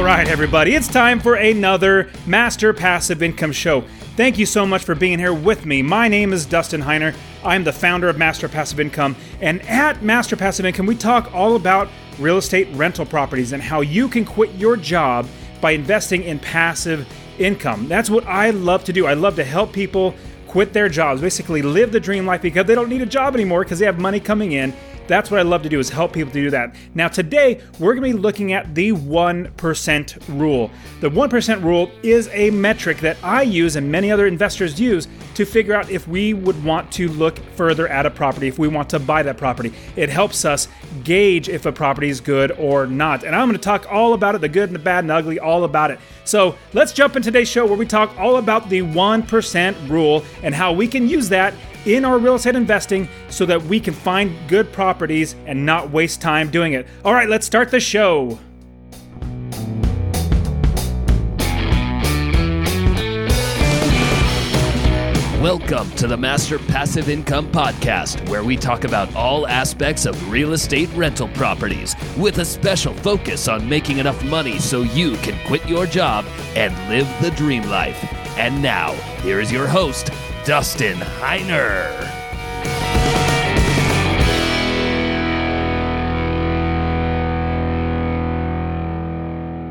right, everybody, it's time for another Master Passive Income Show. Thank you so much for being here with me. My name is Dustin Heiner. I'm the founder of Master Passive Income. And at Master Passive Income, we talk all about real estate rental properties and how you can quit your job by investing in passive income. That's what I love to do. I love to help people quit their jobs, basically live the dream life because they don't need a job anymore because they have money coming in. That's what I love to do, is help people to do that. Now today, we're going to be looking at the 1% rule. The 1% rule is a metric that I use and many other investors use to figure out if we would want to look further at a property, if we want to buy that property. It helps us gauge if a property is good or not. And I'm going to talk all about it, the good and the bad and ugly, all about it. So let's jump in today's show where we talk all about the 1% rule and how we can use that in our real estate investing so that we can find good properties and not waste time doing it. All right, let's start the show. Welcome to the Master Passive Income Podcast, where we talk about all aspects of real estate rental properties with a special focus on making enough money so you can quit your job and live the dream life. And now, here is your host, Dustin Heiner.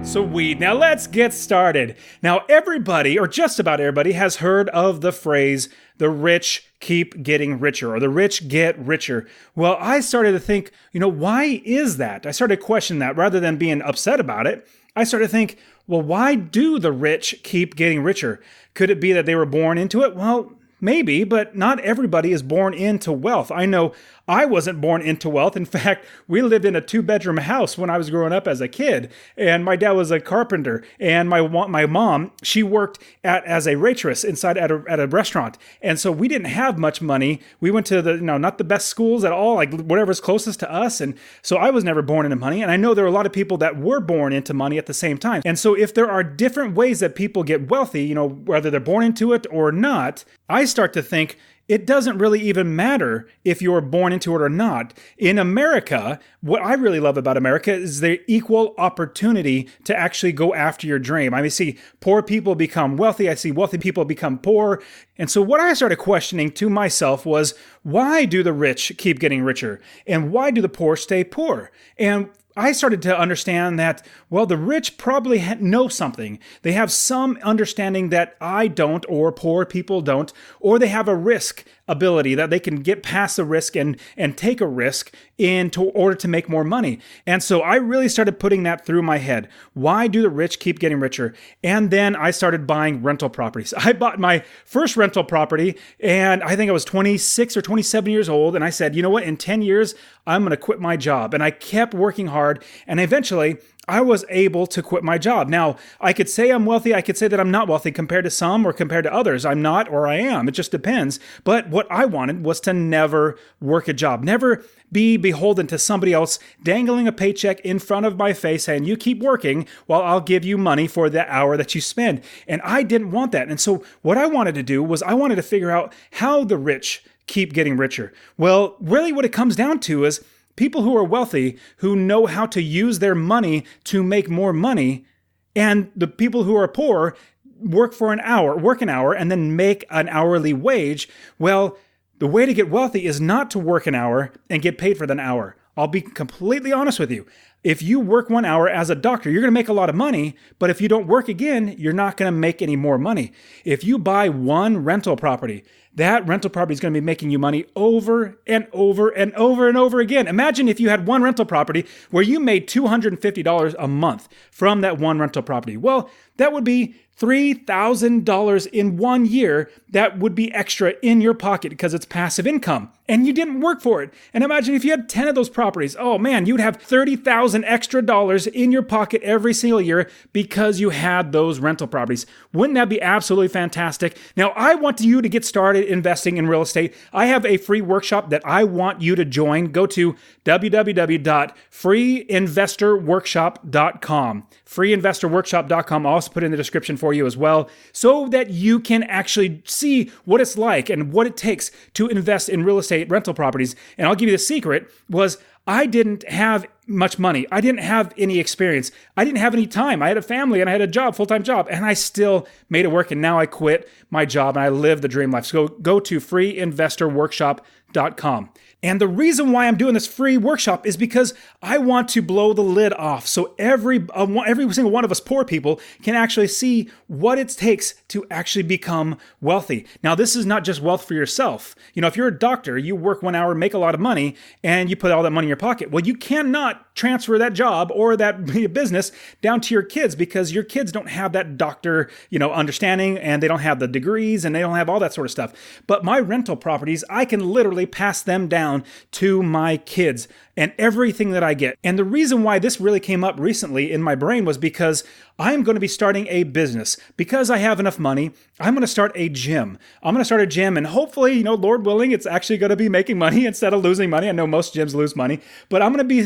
Sweet. Now let's get started. Now everybody, or just about everybody, has heard of the phrase, the rich keep getting richer, or the rich get richer. Well, I started to think, why is that? I started to question that rather than being upset about it. I started to think, well, why do the rich keep getting richer? Could it be that they were born into it? Well, maybe, but not everybody is born into wealth. I know I wasn't born into wealth. In fact, we lived in a 2-bedroom house when I was growing up as a kid, and my dad was a carpenter, and my mom, she worked as a waitress inside at a restaurant, and so we didn't have much money. We went to not the best schools at all, like whatever's closest to us, and so I was never born into money, and I know there are a lot of people that were born into money at the same time. And so if there are different ways that people get wealthy, whether they're born into it or not, I start to think it doesn't really even matter if you're born into it or not. In America, what I really love about America is the equal opportunity to actually go after your dream. I see poor people become wealthy. I see wealthy people become poor. And so what I started questioning to myself was, why do the rich keep getting richer? And why do the poor stay poor? And I started to understand that, well, the rich probably know something. They have some understanding that I don't, or poor people don't, or they have a risk ability that they can get past the risk and take a risk in order to make more money. And so I really started putting that through my head. Why do the rich keep getting richer? And then I started buying rental properties. I bought my first rental property, and I think I was 26 or 27 years old. And I said, you know what? In 10 years, I'm going to quit my job. And I kept working hard. And eventually, I was able to quit my job. Now, I could say I'm wealthy. I could say that I'm not wealthy compared to some or compared to others. I'm not or I am. It just depends. But what I wanted was to never work a job, never be beholden to somebody else dangling a paycheck in front of my face saying, you keep working while I'll give you money for the hour that you spend. And I didn't want that. And so what I wanted to do was I wanted to figure out how the rich keep getting richer. Well, really what it comes down to is people who are wealthy, who know how to use their money to make more money, and the people who are poor work an hour, and then make an hourly wage. Well, the way to get wealthy is not to work an hour and get paid for that hour. I'll be completely honest with you. If you work 1 hour as a doctor, you're going to make a lot of money, but if you don't work again, you're not going to make any more money. If you buy one rental property, that rental property is going to be making you money over and over and over and over again. Imagine if you had one rental property where you made $250 a month from that one rental property. Well, that would be $3,000 in 1 year. That would be extra in your pocket because it's passive income and you didn't work for it. And imagine if you had 10 of those properties. Oh man, you'd have $30,000 extra dollars in your pocket every single year because you had those rental properties. Wouldn't that be absolutely fantastic? Now, I want you to get started investing in real estate. I have a free workshop that I want you to join. Go to www.freeinvestorworkshop.com. Freeinvestorworkshop.com. I'll also put in the description for you as well, so that you can actually see what it's like and what it takes to invest in real estate rental properties. And I'll give you the secret was I didn't have much money. I didn't have any experience. I didn't have any time. I had a family and I had a job, full-time job, and I still made it work. And now I quit my job and I live the dream life. So go to freeinvestorworkshop.com. And the reason why I'm doing this free workshop is because I want to blow the lid off so every single one of us poor people can actually see what it takes to actually become wealthy. Now, this is not just wealth for yourself. If you're a doctor, you work 1 hour, make a lot of money, and you put all that money in your pocket. Well, you cannot transfer that job or that business down to your kids because your kids don't have that doctor, understanding, and they don't have the degrees and they don't have all that sort of stuff. But my rental properties, I can literally pass them down to my kids and everything that I get. And the reason why this really came up recently in my brain was because I'm going to be starting a business. Because I have enough money, I'm going to start a gym. I'm going to start a gym, and hopefully, Lord willing, it's actually going to be making money instead of losing money. I know most gyms lose money, but I'm going to be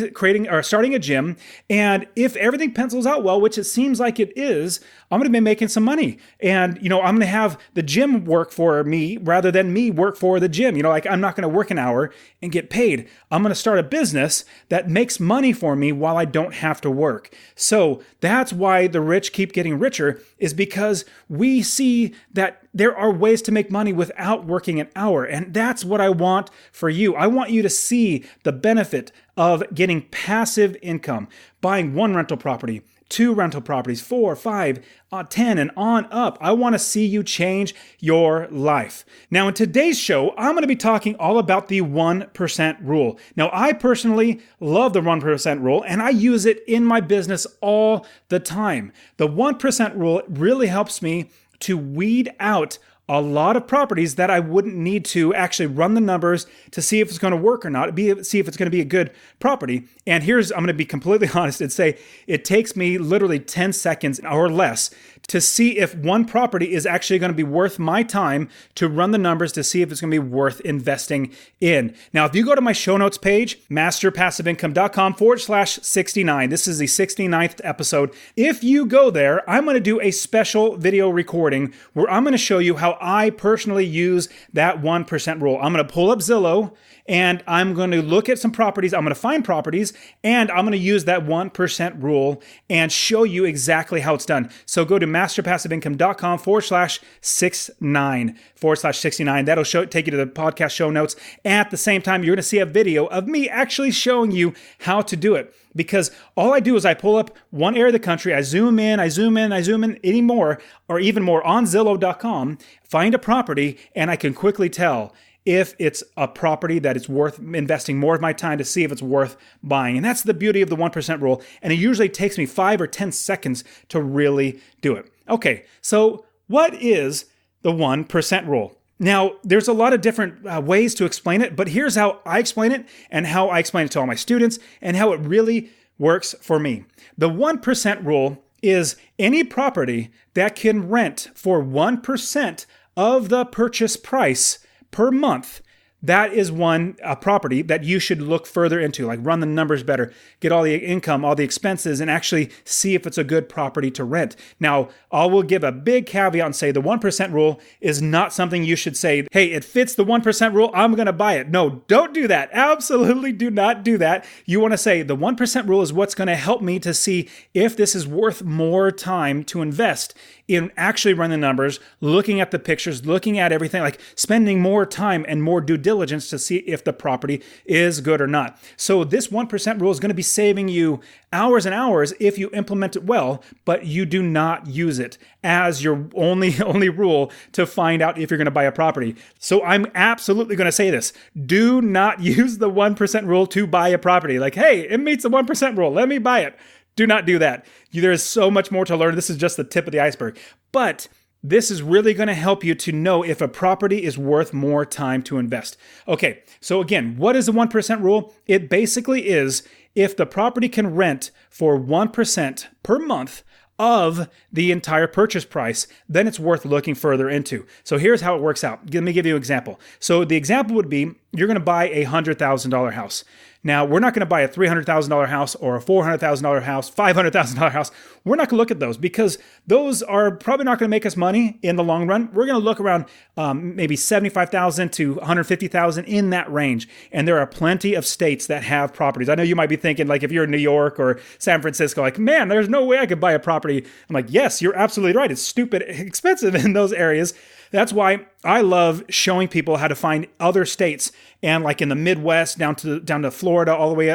starting a gym. And if everything pencils out well, which it seems like it is, I'm going to be making some money. And, I'm going to have the gym work for me rather than me work for the gym. I'm not going to work an hour and get paid. I'm going to start a business that makes money for me while I don't have to work. So that's why the rich keep getting richer, is because we see that there are ways to make money without working an hour. And that's what I want for you. I want you to see the benefit of getting passive income, buying one rental property, 2 rental properties, 4, 5, 10, and on up. I want to see you change your life. Now, in today's show, I'm going to be talking all about the 1% rule. Now, I personally love the 1% rule, and I use it in my business all the time. The 1% rule really helps me to weed out a lot of properties that I wouldn't need to actually run the numbers to see if it's going to work or not, see if it's going to be a good property. And I'm going to be completely honest and say it takes me literally 10 seconds or less to see if one property is actually going to be worth my time to run the numbers to see if it's going to be worth investing in. Now, if you go to my show notes page, masterpassiveincome.com/69, this is the 69th episode. If you go there, I'm going to do a special video recording where I'm going to show you how I personally use that 1% rule. I'm going to pull up Zillow and I'm going to look at some properties. I'm going to find properties and I'm going to use that 1% rule and show you exactly how it's done. So go to masterpassiveincome.com/69. That'll take you to the podcast show notes. At the same time, you're going to see a video of me actually showing you how to do it. Because all I do is I pull up one area of the country, I zoom in any more, or even more on Zillow.com, find a property, and I can quickly tell if it's a property that it's worth investing more of my time to see if it's worth buying. And that's the beauty of the 1% rule. And it usually takes me 5 or 10 seconds to really do it. Okay, so what is the 1% rule? Now, there's a lot of different ways to explain it, but here's how I explain it and how I explain it to all my students and how it really works for me. The 1% rule is any property that can rent for 1% of the purchase price per month. That is one property that you should look further into, like run the numbers better, get all the income, all the expenses, and actually see if it's a good property to rent. Now, I will give a big caveat and say the 1% rule is not something you should say, hey, it fits the 1% rule, I'm going to buy it. No, don't do that. Absolutely do not do that. You want to say the 1% rule is what's going to help me to see if this is worth more time to invest in actually running the numbers, looking at the pictures, looking at everything, like spending more time and more due diligence to see if the property is good or not. So this 1% rule is going to be saving you hours and hours if you implement it well, but you do not use it as your only rule to find out if you're going to buy a property. So I'm absolutely going to say this. Do not use the 1% rule to buy a property. Like, hey, it meets the 1% rule. Let me buy it. Do not do that. There is so much more to learn. This is just the tip of the iceberg. But this is really going to help you to know if a property is worth more time to invest. Okay, so again, what is the 1% rule? It basically is if the property can rent for 1% per month of the entire purchase price, then it's worth looking further into. So here's how it works out. Let me give you an example. So the example would be you're going to buy a $100,000 house. Now, we're not going to buy a $300,000 house or a $400,000 house, $500,000 house. We're not going to look at those because those are probably not going to make us money in the long run. We're going to look around maybe $75,000 to $150,000 in that range. And there are plenty of states that have properties. I know you might be thinking, like, if you're in New York or San Francisco, like, man, there's no way I could buy a property. I'm like, yes, you're absolutely right. It's stupid expensive in those areas. That's why I love showing people how to find other states, and like in the Midwest, down to Florida, all the way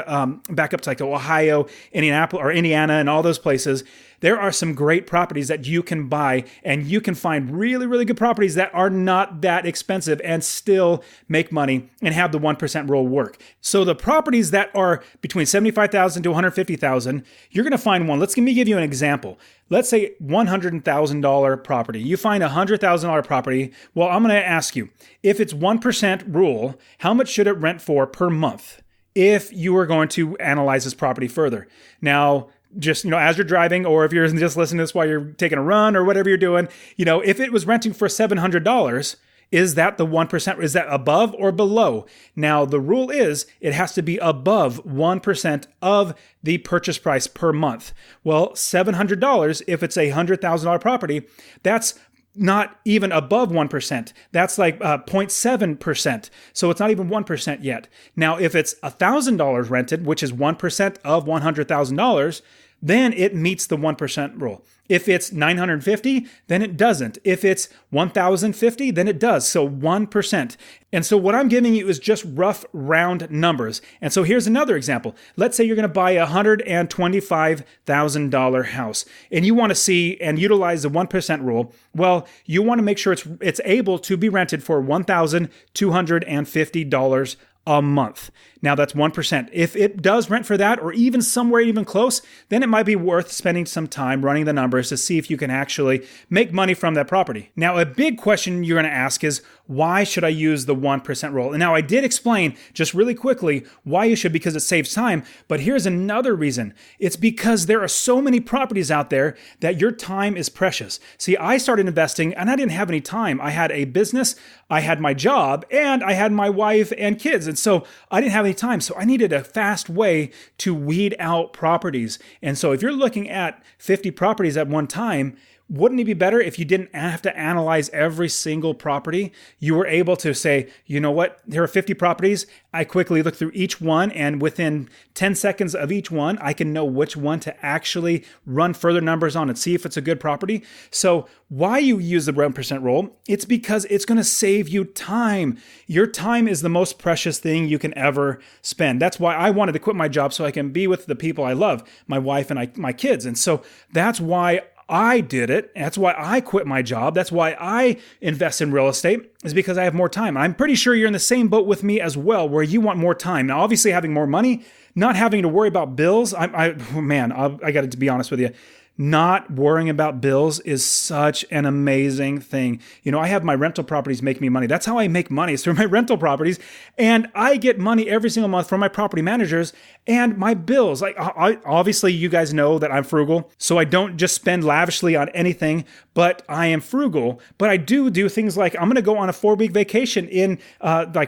back up to like Ohio, Indiana, and all those places. There are some great properties that you can buy, and you can find really, really good properties that are not that expensive and still make money and have the 1% rule work. So the properties that are between $75,000 to $150,000, you're going to find one. Let me give you an example. Let's say $100,000 property. You find a $100,000 property. Well, I'm going to ask you, if it's 1% rule, how much should it rent for per month if you were going to analyze this property further? Now, just, as you're driving, or if you're just listening to this while you're taking a run or whatever you're doing, if it was renting for $700, is that the 1%? Is that above or below? Now, the rule is it has to be above 1% of the purchase price per month. Well, $700, if it's a $100,000 property, that's not even above 1%. That's like 0.7%. So it's not even 1% yet. Now, if it's $1,000 rented, which is 1% of $100,000, then it meets the 1% rule. If it's $950, then it doesn't. If it's $1,050, then it does. So 1%. And so what I'm giving you is just rough round numbers. And so here's another example. Let's say you're going to buy a $125,000 house and you want to see and utilize the 1% rule. Well, you want to make sure it's able to be rented for $1,250 a month. Now that's 1%. If it does rent for that, or even somewhere even close, then it might be worth spending some time running the numbers to see if you can actually make money from that property. Now, a big question you're going to ask is, why should I use the 1% rule? And now I did explain just really quickly why you should, because it saves time. But here's another reason. It's because there are so many properties out there that your time is precious. See, I started investing and I didn't have any time. I had a business, I had my job, and I had my wife and kids. And so I didn't have any time. So I needed a fast way to weed out properties. And so if you're looking at 50 properties at one time, wouldn't it be better if you didn't have to analyze every single property? You were able to say, you know what, there are 50 properties. I quickly look through each one, and within 10 seconds of each one, I can know which one to actually run further numbers on and see if it's a good property. So why you use the 1% rule? It's because it's going to save you time. Your time is the most precious thing you can ever spend. That's why I wanted to quit my job so I can be with the people I love, my wife and my kids. And so that's why I did it. That's why I quit my job. That's why I invest in real estate, is because I have more time. I'm pretty sure you're in the same boat with me as well, where you want more time. Now, obviously having more money, not having to worry about bills. I got to be honest with you. Not worrying about bills is such an amazing thing. I have my rental properties make me money. That's how I make money, is through my rental properties. And I get money every single month from my property managers and my bills. Like, obviously, you guys know that I'm frugal, so I don't just spend lavishly on anything, but I am frugal. But I do things like, I'm going to go on a 4-week vacation in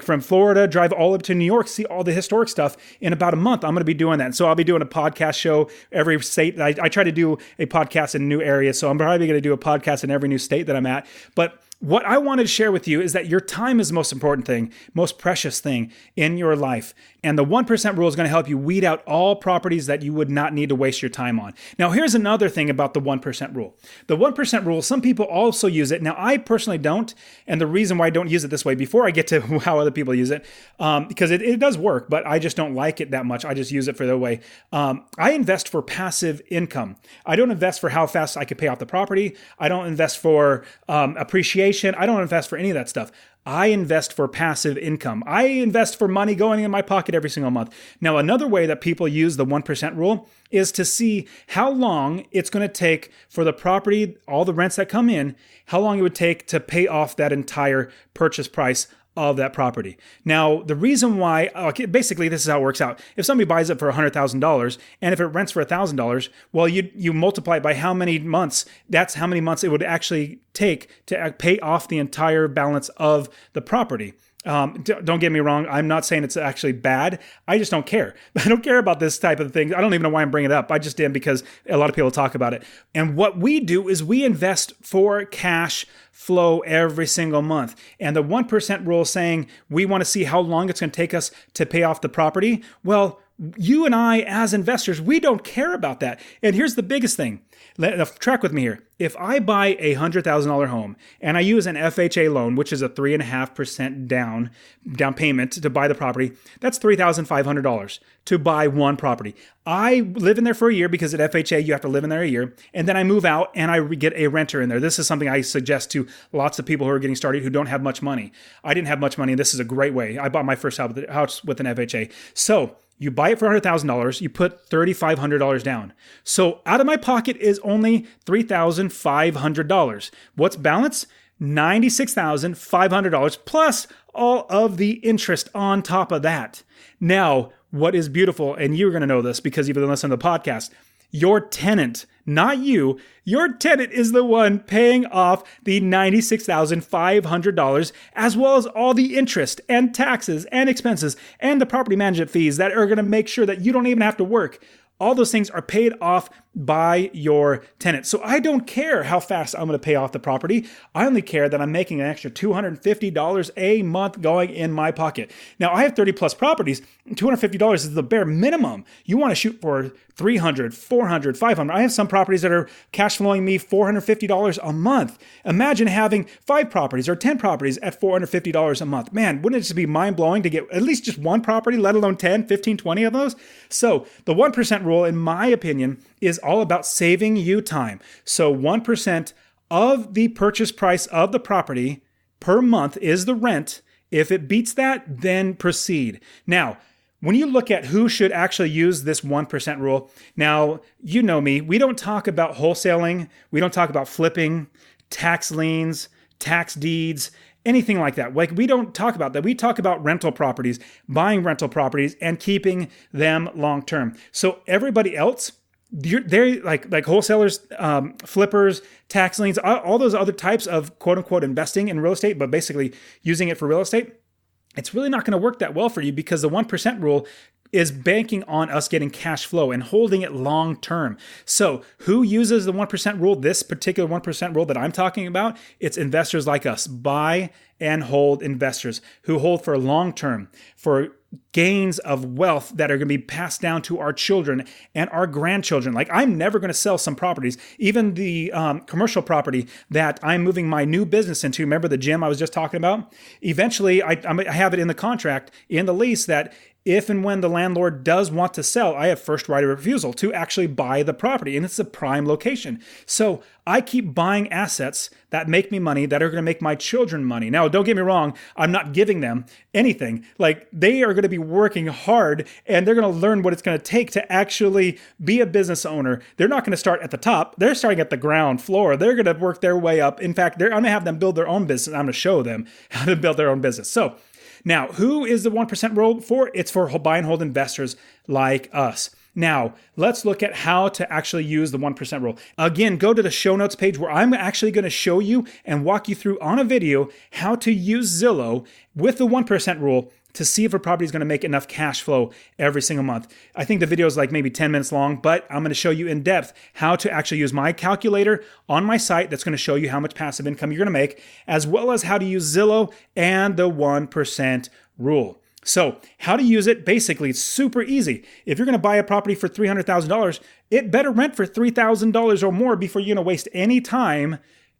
from Florida, drive all up to New York, see all the historic stuff in about a month. I'm going to be doing that. So I'll be doing a podcast show every state. I try to do a podcast in new areas. So I'm probably going to do a podcast in every new state that I'm at. But what I wanted to share with you is that your time is the most important thing, most precious thing in your life. And the 1% rule is going to help you weed out all properties that you would not need to waste your time on. Now, here's another thing about the 1% rule. The 1% rule, some people also use it. Now, I personally don't. And the reason why I don't use it this way, before I get to how other people use it, because it does work, but I just don't like it that much. I just use it for the way. I invest for passive income. I don't invest for how fast I could pay off the property. I don't invest for appreciation. I don't invest for any of that stuff. I invest for passive income. I invest for money going in my pocket every single month. Now, another way that people use the 1% rule is to see how long it's going to take for the property, all the rents that come in, how long it would take to pay off that entire purchase price of that property. Now, the reason why, basically this is how it works out. If somebody buys it for $100,000 and if it rents for $1,000, well, you multiply it by how many months, that's how many months it would actually take to pay off the entire balance of the property. Don't get me wrong. I'm not saying it's actually bad. I just don't care. I don't care about this type of thing. I don't even know why I'm bringing it up. I just did because a lot of people talk about it. And what we do is we invest for cash flow every single month. And the 1% rule saying we want to see how long it's going to take us to pay off the property. Well, you and I as investors, we don't care about that. And here's the biggest thing. Track with me here. If I buy a $100,000 home and I use an FHA loan, which is a 3.5% down payment to buy the property, that's $3,500 to buy one property. I live in there for a year because at FHA, you have to live in there a year. And then I move out and I get a renter in there. This is something I suggest to lots of people who are getting started who don't have much money. I didn't have much money, and this is a great way. I bought my first house with an FHA. So you buy it for $100,000, you put $3,500 down. So out of my pocket is only $3,500. What's balance? $96,500 plus all of the interest on top of that. Now, what is beautiful, and you're going to know this because you've been listening to the podcast, your tenant, not you, your tenant is the one paying off the $96,500 as well as all the interest and taxes and expenses and the property management fees that are going to make sure that you don't even have to work. All those things are paid off by your tenant. So I don't care how fast I'm going to pay off the property. I only care that I'm making an extra $250 a month going in my pocket. Now, I have 30 plus properties. $250 is the bare minimum. You want to shoot for $300, $400, $500. I have some properties that are cash flowing me $450 a month. Imagine having 5 properties or 10 properties at $450 a month. Man, wouldn't it just be mind blowing to get at least just one property, let alone 10, 15, 20 of those? So the 1% rule, in my opinion, is all about saving you time. So 1% of the purchase price of the property per month is the rent. If it beats that, then proceed. Now, when you look at who should actually use this 1% rule, now, you know me, we don't talk about wholesaling. We don't talk about flipping, tax liens, tax deeds, anything like that. Like, we don't talk about that. We talk about rental properties, buying rental properties and keeping them long term. So everybody else, they're like wholesalers, flippers, tax liens, all those other types of quote unquote investing in real estate, but basically using it for real estate. It's really not going to work that well for you because the 1% rule is banking on us getting cash flow and holding it long term. So who uses the 1% rule? This particular 1% rule that I'm talking about, it's investors like us, buy and hold investors who hold for long term, for gains of wealth that are going to be passed down to our children and our grandchildren. Like, I'm never going to sell some properties, even the commercial property that I'm moving my new business into. Remember the gym I was just talking about? Eventually, I have it in the contract, in the lease, that if and when the landlord does want to sell, I have first right of refusal to actually buy the property, and it's a prime location. So I keep buying assets that make me money, that are going to make my children money. Now, don't get me wrong, I'm not giving them anything. Like, they are going to be working hard, and they're going to learn what it's going to take to actually be a business owner. They're not going to start at the top. They're starting at the ground floor. They're going to work their way up. In fact, I'm going to have them build their own business. I'm going to show them how to build their own business. So now, who is the 1% rule for? It's for buy and hold investors like us. Now, let's look at how to actually use the 1% rule. Again, go to the show notes page where I'm actually going to show you and walk you through on a video how to use Zillow with the 1% rule to see if a property is going to make enough cash flow every single month. I think the video is like maybe 10 minutes long, but I'm going to show you in depth how to actually use my calculator on my site that's going to show you how much passive income you're going to make, as well as how to use Zillow and the 1% rule. So how to use it, basically, it's super easy. If you're going to buy a property for $300,000, it better rent for $3,000 or more before you're going to waste any time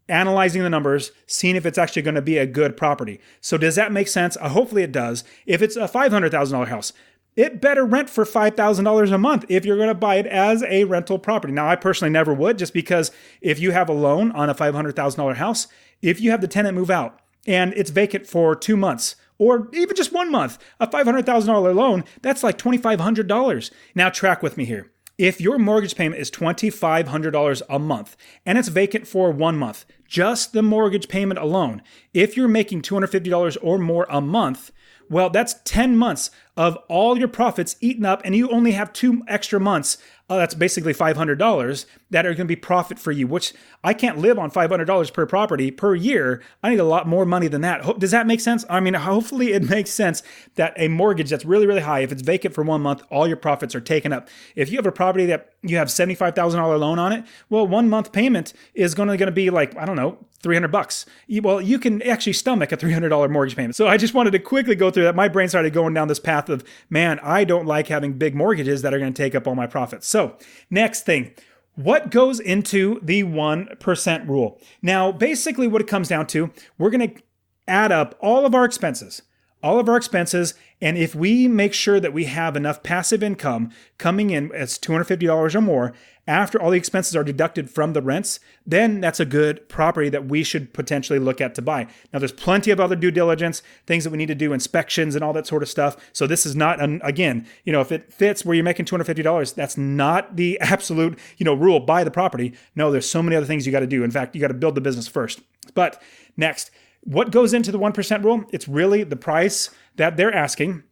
analyzing the numbers, seeing if it's actually going to be a good property. So does that make sense? Hopefully it does. If it's a $500,000 house, it better rent for $5,000 a month if you're going to buy it as a rental property. Now, I personally never would, just because if you have a loan on a $500,000 house, if you have the tenant move out and it's vacant for 2 months, or even just 1 month, a $500,000 loan, that's like $2,500. Now track with me here. If your mortgage payment is $2,500 a month and it's vacant for 1 month, just the mortgage payment alone, if you're making $250 or more a month, well, that's 10 months of all your profits eaten up, and you only have 2 extra months. That's basically $500 that are going to be profit for you, which I can't live on $500 per property per year. I need a lot more money than that. Does that make sense? I mean, hopefully it makes sense that a mortgage that's really, really high, if it's vacant for 1 month, all your profits are taken up. If you have a property that you have $75,000 loan on it, well, 1 month payment is going to be like, I don't know, $300. Well, you can actually stomach a $300 mortgage payment. So I just wanted to quickly go through that. My brain started going down this path of, man, I don't like having big mortgages that are going to take up all my profits. So next thing, what goes into the 1% rule? Now, basically what it comes down to, we're going to add up all of our expenses. And if we make sure that we have enough passive income coming in as $250 or more, after all the expenses are deducted from the rents, then that's a good property that we should potentially look at to buy. Now, there's plenty of other due diligence, things that we need to do, inspections and all that sort of stuff. So this is not, again, if it fits where you're making $250, that's not the absolute, rule, buy the property. No, there's so many other things you got to do. In fact, you got to build the business first. But next, what goes into the 1% rule? It's really the price that they're asking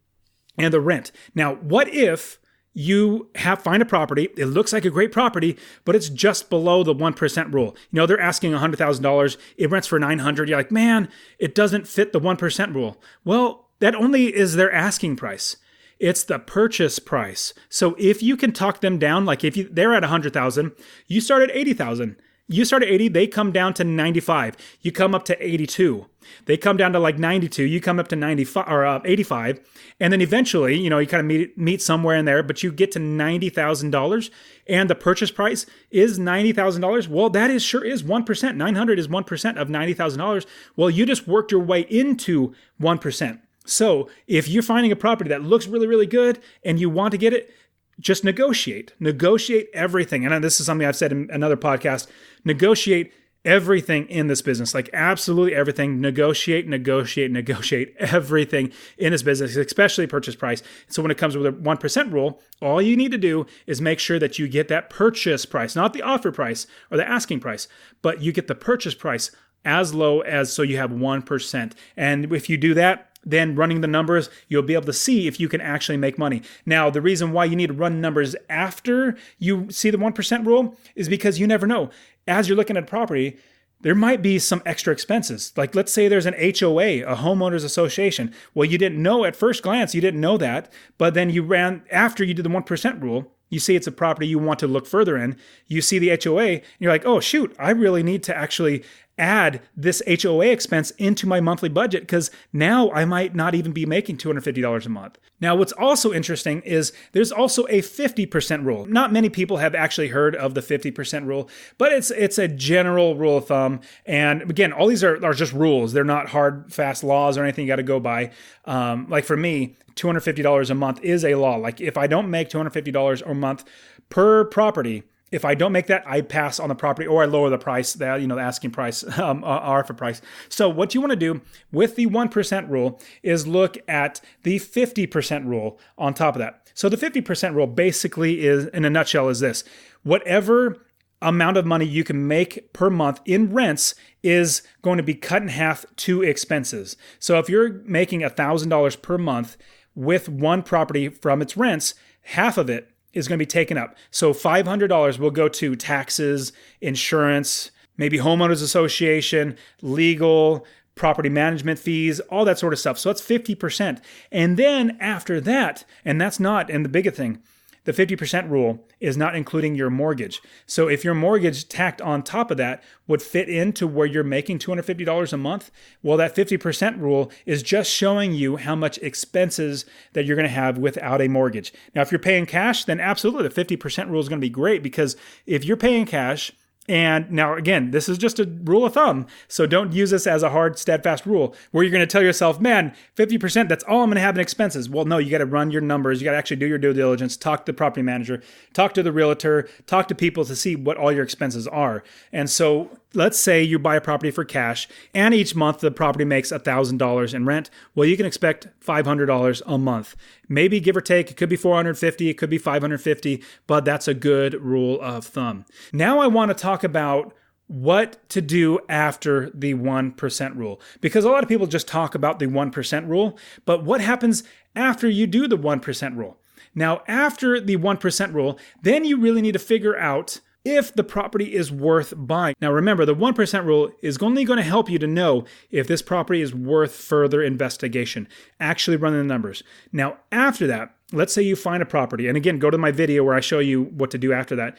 and the rent. Now, what if you find a property, it looks like a great property, but it's just below the 1% rule? They're asking $100,000, it rents for $900. You're like, man, it doesn't fit the 1% rule. Well, that only is their asking price. It's the purchase price. So if you can talk them down, like if they're at $100,000, you start at $80,000. You start at 80, they come down to 95. You come up to 82. They come down to like 92. You come up to 95 or 85. And then eventually, you kind of meet somewhere in there, but you get to $90,000 and the purchase price is $90,000. Well, that sure is 1%. 900 is 1% of $90,000. Well, you just worked your way into 1%. So if you're finding a property that looks really, really good and you want to get it, just negotiate everything. And this is something I've said in another podcast, negotiate everything in this business, like absolutely everything. Negotiate everything in this business, especially purchase price. So when it comes with a 1% rule, all you need to do is make sure that you get that purchase price, not the offer price or the asking price, but you get the purchase price as low as, so you have 1%. And if you do that, then running the numbers, you'll be able to see if you can actually make money. Now, the reason why you need to run numbers after you see the 1% rule is because you never know. As you're looking at a property, there might be some extra expenses. Like let's say there's an HOA, a homeowners association. Well, you didn't know at first glance, you didn't know that, but then you ran, after you did the 1% rule, you see it's a property you want to look further in, you see the HOA, and you're like, oh shoot, I really need to actually add this HOA expense into my monthly budget because now I might not even be making $250 a month. Now, what's also interesting is there's also a 50% rule. Not many people have actually heard of the 50% rule, but it's a general rule of thumb. And again, all these are just rules. They're not hard, fast laws or anything you got to go by. Like for me, $250 a month is a law. Like if I don't make $250 a month per property, if I don't make that, I pass on the property or I lower the price, the asking price, offer price. So what you want to do with the 1% rule is look at the 50% rule on top of that. So the 50% rule basically is, in a nutshell, is this. Whatever amount of money you can make per month in rents is going to be cut in half to expenses. So if you're making $1,000 per month with one property from its rents, half of it is going to be taken up. So $500 will go to taxes, insurance, maybe homeowners association, legal, property management fees, all that sort of stuff. So that's 50%. And then after that, and that's not, and the biggest thing, the 50% rule is not including your mortgage. So if your mortgage tacked on top of that would fit into where you're making $250 a month, well, that 50% rule is just showing you how much expenses that you're going to have without a mortgage. Now, if you're paying cash, then absolutely the 50% rule is going to be great because if you're paying cash, and now, again, this is just a rule of thumb, so don't use this as a hard, steadfast rule where you're going to tell yourself, man, 50%, that's all I'm going to have in expenses. Well, no, you got to run your numbers. You got to actually do your due diligence, talk to the property manager, talk to the realtor, talk to people to see what all your expenses are. And so let's say you buy a property for cash and each month the property makes $1,000 in rent. Well, you can expect $500 a month. Maybe give or take, it could be $450, it could be $550, but that's a good rule of thumb. Now I want to talk about what to do after the 1% rule. Because a lot of people just talk about the 1% rule, but what happens after you do the 1% rule? Now, after the 1% rule, then you really need to figure out if the property is worth buying. Now remember, the 1% rule is only going to help you to know if this property is worth further investigation, actually running the numbers. Now, after that, let's say you find a property, and again, go to my video where I show you what to do after that.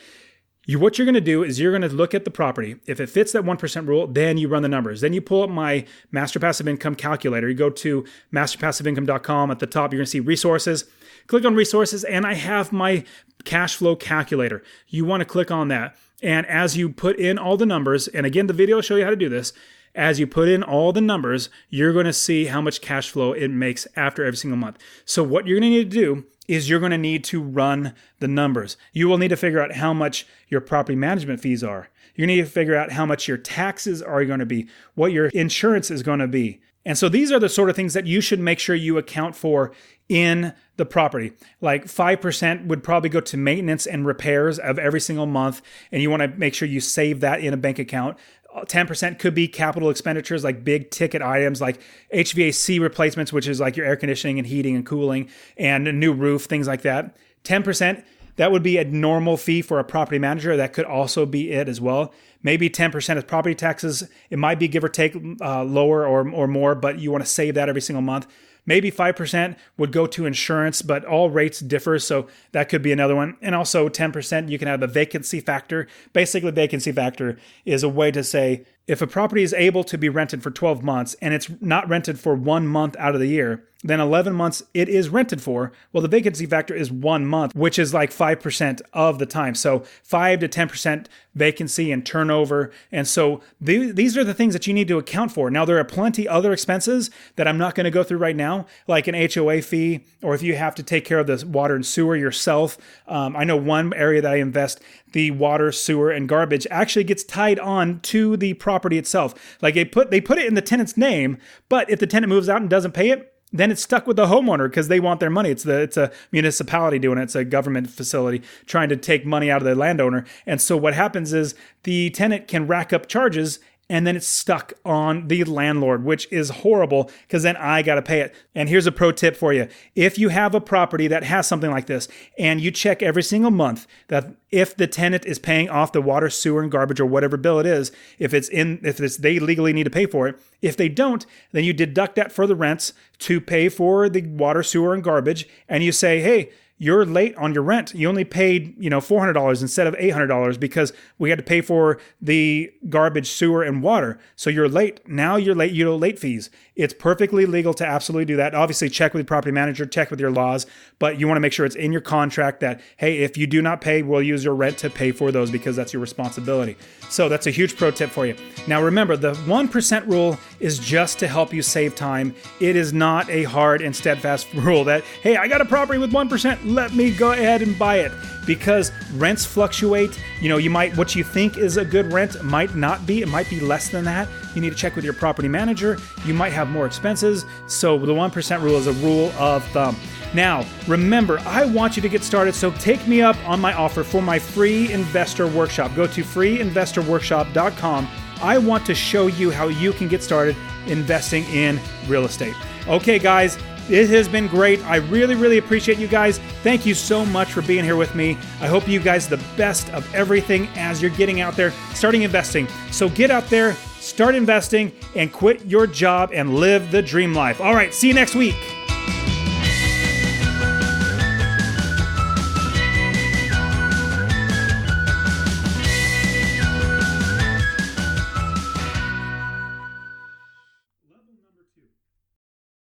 What you're going to do is you're going to look at the property. If it fits that 1% rule, then you run the numbers. Then you pull up my Master Passive Income calculator. You go to masterpassiveincome.com. At the top, you're going to see resources. Click on resources, and I have my cash flow calculator. You want to click on that. And as you put in all the numbers, and again, the video will show you how to do this. As you put in all the numbers, you're going to see how much cash flow it makes after every single month. So what you're going to need to do is you're going to need to run the numbers. You will need to figure out how much your property management fees are. You need to figure out how much your taxes are going to be, what your insurance is going to be. And so these are the sort of things that you should make sure you account for in the property. Like 5% would probably go to maintenance and repairs of every single month, and you want to make sure you save that in a bank account. 10% could be capital expenditures like big ticket items like HVAC replacements, which is like your air conditioning and heating and cooling, and a new roof, things like that. 10%, that would be a normal fee for a property manager. That could also be it as well. Maybe 10% is property taxes. It might be give or take lower or more, but you want to save that every single month. Maybe 5% would go to insurance, but all rates differ, so that could be another one. And also 10%, you can have a vacancy factor. Basically, vacancy factor is a way to say if a property is able to be rented for 12 months and it's not rented for 1 month out of the year, then 11 months it is rented for. Well, the vacancy factor is 1 month, which is like 5% of the time. So 5 to 10% vacancy and turnover. And so these are the things that you need to account for. Now, there are plenty other expenses that I'm not going to go through right now, like an HOA fee, or if you have to take care of the water and sewer yourself. I know one area that I invest, the water, sewer, and garbage actually gets tied on to the property itself. Like they put it in the tenant's name, but if the tenant moves out and doesn't pay it, then it's stuck with the homeowner because they want their money. It's a municipality doing it. It's a government facility trying to take money out of the landowner. And so what happens is the tenant can rack up charges, and then it's stuck on the landlord, which is horrible because then I got to pay it. And here's a pro tip for you. If you have a property that has something like this and you check every single month that if the tenant is paying off the water, sewer, and garbage or whatever bill it is, if they legally need to pay for it. If they don't, then you deduct that for the rents to pay for the water, sewer, and garbage. And you say, hey, you're late on your rent. You only paid, $400 instead of $800 because we had to pay for the garbage, sewer, and water. So you're late. Now you're late. You owe late fees. It's perfectly legal to absolutely do that. Obviously, check with your property manager, check with your laws, but you want to make sure it's in your contract that, hey, if you do not pay, we'll use your rent to pay for those because that's your responsibility. So that's a huge pro tip for you. Now remember, the 1% rule is just to help you save time. It is not a hard and steadfast rule that, hey, I got a property with 1%, let me go ahead and buy it. Because rents fluctuate. What you think is a good rent might not be. It might be less than that. You need to check with your property manager. You might have more expenses. So the 1% rule is a rule of thumb. Now, remember, I want you to get started, so take me up on my offer for my free investor workshop. Go to freeinvestorworkshop.com. I want to show you how you can get started investing in real estate. Okay, guys, it has been great. I really, really appreciate you guys. Thank you so much for being here with me. I hope you guys the best of everything as you're getting out there, starting investing. So get out there, start investing, and quit your job and live the dream life. All right, see you next week.